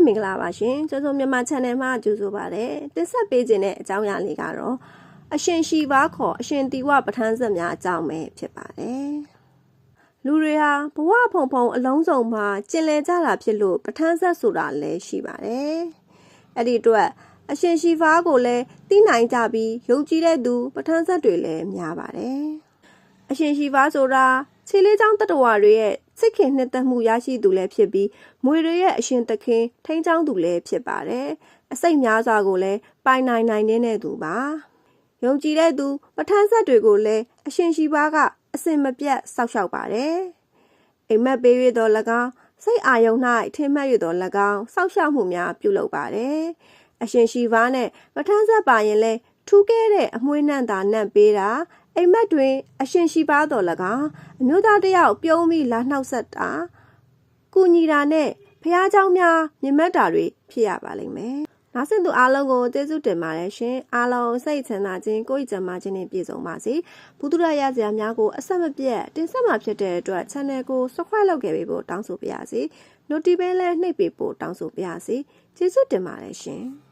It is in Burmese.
မင်္ဂလာပါရှင်ကျိုးစိုးမြန်မာ channel မှာကြိုဆိုပါရစေတင်ဆက်ပေးခြင်းတဲ့အကြောင်းအရာလေးကတော့အရှင်ရှိပါခေါ်အရှင်တီဝပဋ္ဌာန်းဆက်များအကြောင်းပဲဖြစ်ပါတယ်လူတွေဟာဘဝဖုံဖုံအလုံးစုံမှာကျင်လည်ကြတာဖြစ်လို့ပဋ္ဌာန်းဆက်ဆိုတာလည်းရှိပါတယ်အဲ့ဒီအတွက်အရှင်ရှိပါကိုလည်းသိနိုင်ကြပြီးယုံကြည်တဲ့သူပဋ္ဌာန်းဆက်တွေလည်းများပါတယ်အရှင်ရှိပါဆိုတာခြေလေးချောင်းတတဝါတွေရဲ့စစ်ခင်နှစ်သက်မှုရရှိသူလည်းဖြစ်ပြီးမွေတွေရဲ့အရှင်သခင်ထိန်းချောင်းသူလည်းဖြစ်ပါတယ်အစိတ်များစွာကိုလည်းပိုင်နိုင်တဲ့သူပါယုံကြည်တဲ့သူပဋ္ဌာန်းဆက်တွေကိုလည်းအရှင်ရှိပါကအစင်မပြတ်စောက်ရှောက်ပါတယ်အိမ်မက်ပေးရတော်၎င်းစိတ်အာယုံ၌ထင်မှတ်ရတော်၎င်းစောက်ရှောက်မှုများပြုလုပ်ပါတယ်အရှင်ရှိပါနဲ့ပဋ္ဌာန်းဆက်ပါရင်လည်းထူးကဲတဲ့အမွှေးနှံ့တာနှံ့ပေးတာအိမ်မက်တွင်အရှင်ရှိပါတော်၎င်းအမျိုးသားတယောက်ပြုံးပြီးလာနှောက်ဆက်တာကုညီတာနဲ့ဖះเจ้าများမြင်မက်တာတွေဖြစ်ရပါလိမ့်မယ်။နောက်ဆက်သူအားလုံးကိုကျေးဇူးတင်ပါတယ်ရှင်။အားလုံးစိတ်ချမ်းသာခြင်းကိုယ်ကြံပါခြင်းနဲ့ပြည့်စုံပါစေ။ဘုဒ္ဓရရစရာများကိုအဆက်မပြတ်တင်ဆက်မှာဖြစ်တဲ့အတွက် channel ကို subscribe လုပ်ခဲ့ပေးဖို့တောင်းဆိုပါရစေ။ notification လည်းနှိပ်ပေးဖို့တောင်းဆိုပါရစေ။ကျေးဇူးတင်ပါတယ်ရှင်။